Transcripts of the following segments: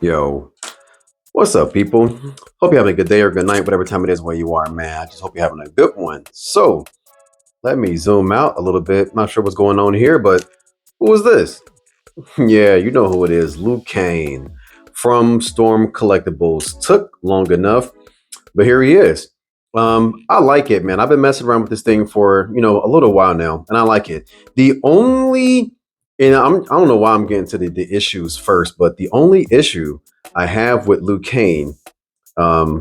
Yo, what's up, people? Hope you're having a good day or good night, whatever time it is where you are, man. I just hope you're having a good one. So, let me zoom out a little bit. Not sure what's going on here, but who is this? Yeah, you know who it is. Liu Kang from Storm Collectibles. Took long enough, but here he is. I like it, man. I've been messing around with this thing for a little while now, and I like it. The only, and I don't know why I'm getting to the issues first, but the only issue I have with Liu Kang,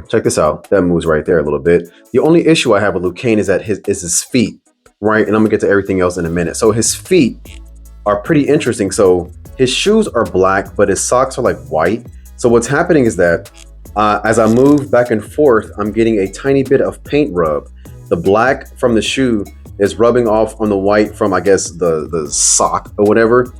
check this out. That moves right there a little bit. The only issue I have with Liu Kang is that his feet, right? And I'm gonna get to everything else in a minute. So his feet are pretty interesting. So his shoes are black, but his socks are like white. So what's happening is that as I move back and forth, I'm getting a tiny bit of paint rub. The black from the shoe is rubbing off on the white from, I guess, the sock or whatever.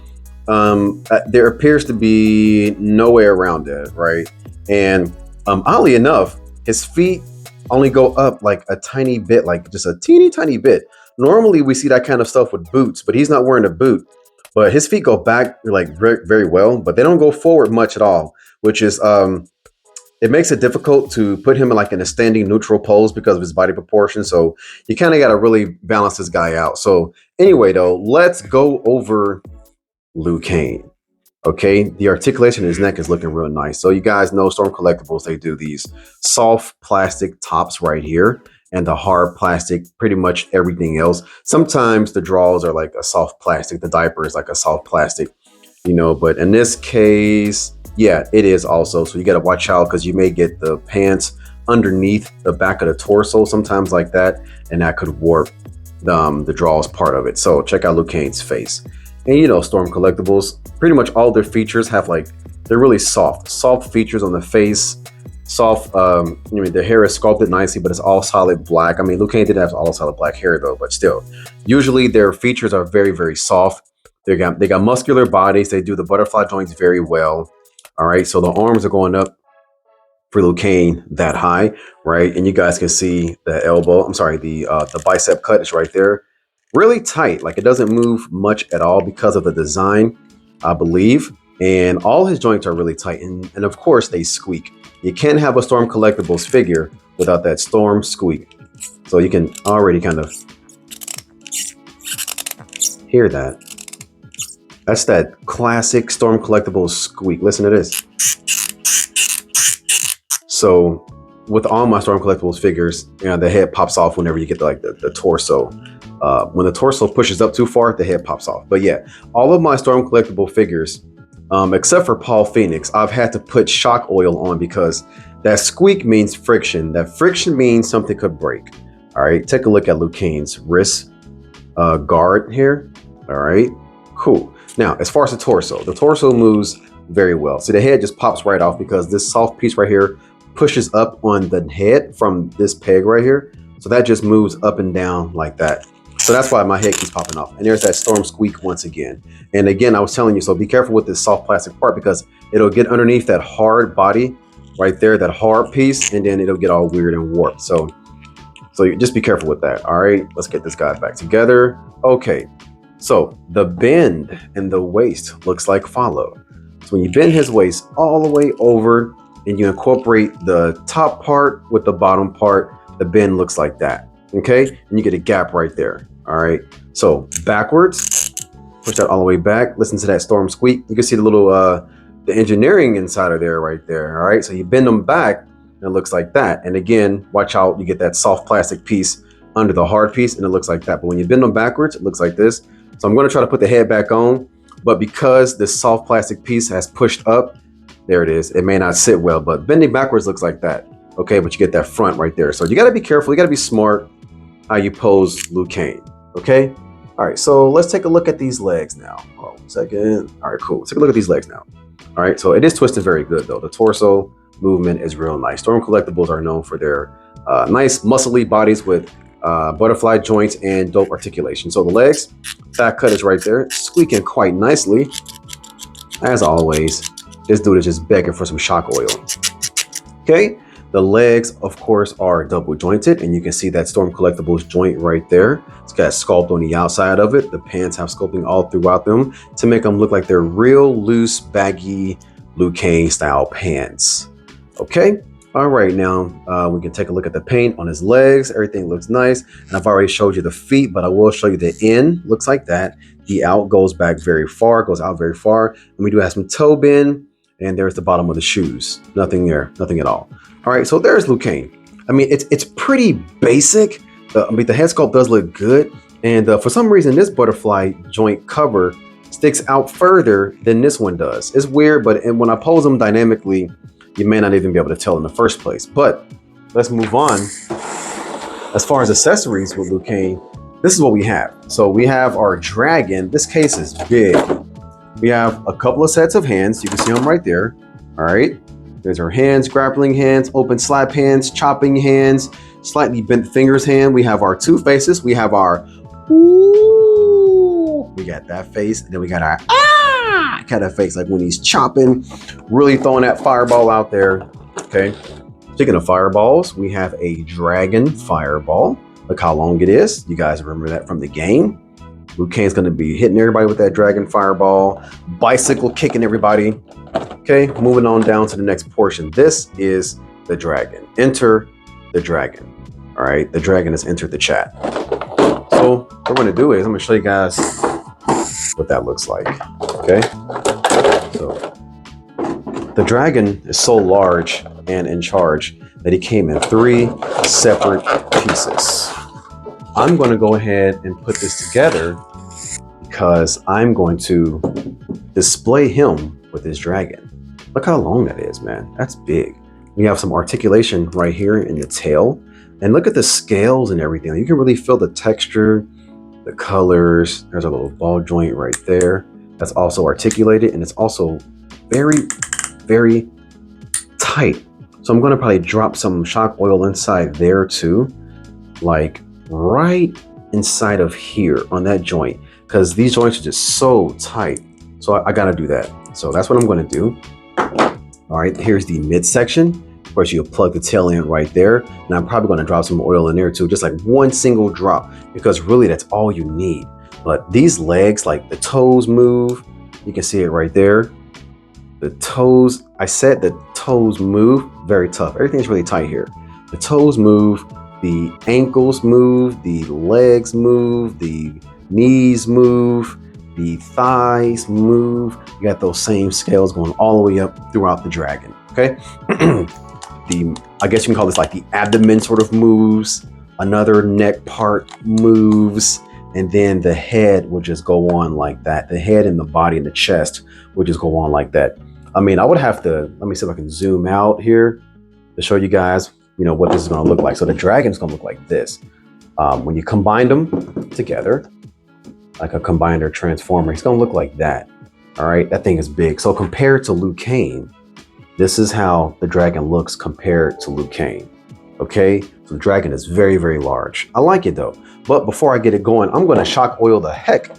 There appears to be no way around it, right? And oddly enough, his feet only go up like a tiny bit, like just a teeny tiny bit. Normally, we see that kind of stuff with boots, but he's not wearing a boot. But his feet go back like very, very well, but they don't go forward much at all, which is it makes it difficult to put him in like in a standing neutral pose because of his body proportion. So you kind of got to really balance this guy out. So anyway, though, let's go over Liu Kang. Okay, the articulation in his neck is looking real nice. So you guys know Storm Collectibles, they do these soft plastic tops right here and the hard plastic, pretty much everything else. Sometimes the draws are like a soft plastic, the diaper is like a soft plastic, but in this case, yeah, it is also. So you got to watch out because you may get the pants underneath the back of the torso sometimes like that, and that could warp the draws part of it. So check out Liu Kang's face. And Storm Collectibles, pretty much all their features have they're really soft features on the face. Soft, their hair is sculpted nicely, but it's all solid black. I mean, Liu Kang did have all solid black hair though, but still, usually their features are very, very soft. They got muscular bodies. They do the butterfly joints very well. All right, so the arms are going up for Liu Kang that high, right? And you guys can see the elbow. I'm sorry, the bicep cut is right there, really tight. Like it doesn't move much at all because of the design, I believe. And all his joints are really tight, and of course they squeak. You can't have a Storm Collectibles figure without that Storm squeak. So you can already kind of hear that. That's that classic Storm Collectibles squeak. Listen to this. So with all my Storm Collectibles figures, the head pops off whenever you get the torso. When the torso pushes up too far, the head pops off. But yeah, all of my Storm Collectible figures, except for Paul Phoenix, I've had to put shock oil on because that squeak means friction. That friction means something could break. All right, take a look at Liu Kang's wrist guard here. All right, cool. Now, as far as the torso moves very well. See, the head just pops right off because this soft piece right here pushes up on the head from this peg right here. So that just moves up and down like that. So that's why my head keeps popping off. And there's that Storm squeak once again. And again, I was telling you, so be careful with this soft plastic part because it'll get underneath that hard body right there, that hard piece, and then it'll get all weird and warped. So you just be careful with that. All right, let's get this guy back together. Okay. So the bend in the waist looks like follow. So when you bend his waist all the way over and you incorporate the top part with the bottom part, the bend looks like that. Okay, and you get a gap right there. All right, so backwards, push that all the way back. Listen to that Storm squeak. You can see the little the engineering inside of there right there. All right, so you bend them back and it looks like that. And again, watch out, you get that soft plastic piece under the hard piece and it looks like that. But when you bend them backwards, it looks like this. So I'm going to try to put the head back on, but because this soft plastic piece has pushed up, there it is. It may not sit well, but bending backwards looks like that. Okay, but you get that front right there. So you got to be careful. You got to be smart how you pose Liu Kang. Okay. All right. So let's take a look at these legs now. Hold on a second. All right, cool. Let's take a look at these legs now. All right. So it is twisted very good though. The torso movement is real nice. Storm Collectibles are known for their nice muscly bodies with butterfly joints and dope articulation. So the legs, fat cut is right there, squeaking quite nicely. As always, this dude is just begging for some shock oil. Okay, the legs, of course, are double jointed, and you can see that Storm Collectibles joint right there. It's got sculpt on the outside of it. The pants have sculpting all throughout them to make them look like they're real loose, baggy, Liu Kang style pants. Okay. All right, now we can take a look at the paint on his legs. Everything looks nice. And I've already showed you the feet, but I will show you the end. Looks like that. The out goes back very far, goes out very far. And we do have some toe bend. And there's the bottom of the shoes. Nothing there, nothing at all. All right, so there's Liu Kang. I mean, it's pretty basic. I mean, the head sculpt does look good. And for some reason, this butterfly joint cover sticks out further than this one does. It's weird, but when I pose them dynamically, you may not even be able to tell in the first place. But let's move on. As far as accessories with Liu Kang, this is what we have. So we have our dragon. This case is big. We have a couple of sets of hands. You can see them right there. All right. There's our hands, grappling hands, open slap hands, chopping hands, slightly bent fingers hand. We have our two faces. We have our ooh. We got that face. And then we got our kind of face, like when he's chopping, really throwing that fireball out there. Okay. Speaking of fireballs, we have a dragon fireball. Look how long it is. You guys remember that from the game. Liu Kang's going to be hitting everybody with that dragon fireball, bicycle kicking everybody. Okay, moving on down to the next portion. This is the dragon. Enter the dragon. All right, the dragon has entered the chat. So what we're going to do is I'm going to show you guys what that looks like. Okay, so the dragon is so large and in charge that he came in 3 separate pieces. I'm going to go ahead and put this together because I'm going to display him with his dragon. Look how long that is, man. That's big. We have some articulation right here in the tail. And look at the scales and everything. You can really feel the texture, the colors. There's a little ball joint right there. That's also articulated, and it's also very, very tight. So I'm going to probably drop some shock oil inside there too, like right inside of here on that joint, because these joints are just so tight. So I got to do that. So that's what I'm going to do. All right, here's the midsection. Of course, you'll plug the tail in right there. And I'm probably going to drop some oil in there too, just like one single drop, because really that's all you need. But these legs, like the toes move. You can see it right there. The toes, I said the toes move, very tough. Everything's really tight here. The toes move, the ankles move, the legs move, the knees move, the thighs move. You got those same scales going all the way up throughout the dragon, okay? I guess you can call this like the abdomen sort of moves, another neck part moves, and then the head will just go on like that. The head and the body and the chest will just go on like that. I mean, I would have to, let me see if I can zoom out here to show you guys, you know, what this is going to look like. So the dragon's going to look like this. When you combine them together, like a combiner transformer, it's going to look like that. All right, that thing is big. So compared to Liu Kang, this is how the dragon looks compared to Liu Kang. Okay, so the dragon is very, very large. I like it though. But before I get it going, I'm going to shock oil the heck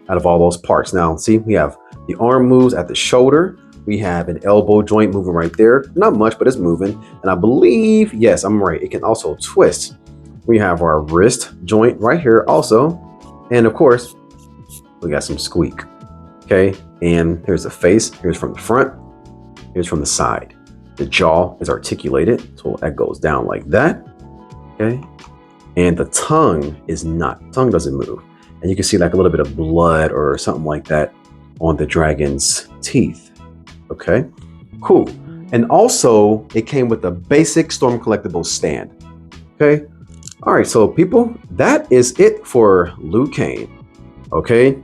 out of all those parts. Now, see, we have the arm moves at the shoulder. We have an elbow joint moving right there. Not much, but it's moving. And I believe, yes, I'm right. It can also twist. We have our wrist joint right here also. And of course, we got some squeak. Okay, and here's the face. Here's from the front. Here's from the side. The jaw is articulated, so that goes down like that. Okay, and the tongue is not. Tongue doesn't move. And you can see like a little bit of blood or something like that on the dragon's teeth. Okay, cool. And also, it came with a basic Storm Collectibles stand. Okay, all right, so people, that is it for Liu Kang. Okay,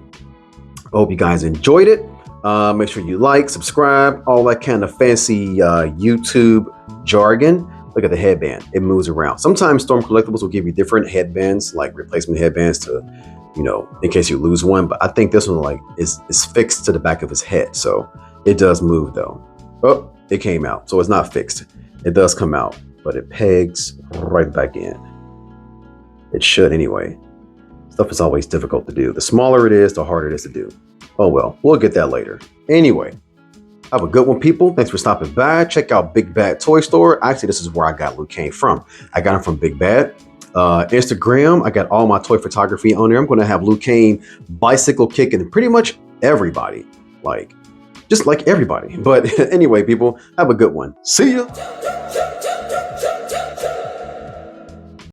I hope you guys enjoyed it. Make sure you like, subscribe, all that kind of fancy YouTube jargon. Look at the headband. It moves around. Sometimes Storm Collectibles will give you different headbands, like replacement headbands to, you know, in case you lose one. But I think this one like is fixed to the back of his head. So it does move though. Oh, it came out. So it's not fixed. It does come out, but it pegs right back in. It should anyway. Stuff is always difficult to do. The smaller it is, the harder it is to do. Oh well, we'll get that later. Anyway, have a good one, people. Thanks for stopping by. Check out Big Bad Toy Store. Actually, this is where I got Liu Kang from. I got him from Big Bad. Instagram, I got all my toy photography on there. I'm going to have Liu Kang bicycle kicking pretty much everybody. Like, just like everybody. But anyway, people, have a good one. See ya.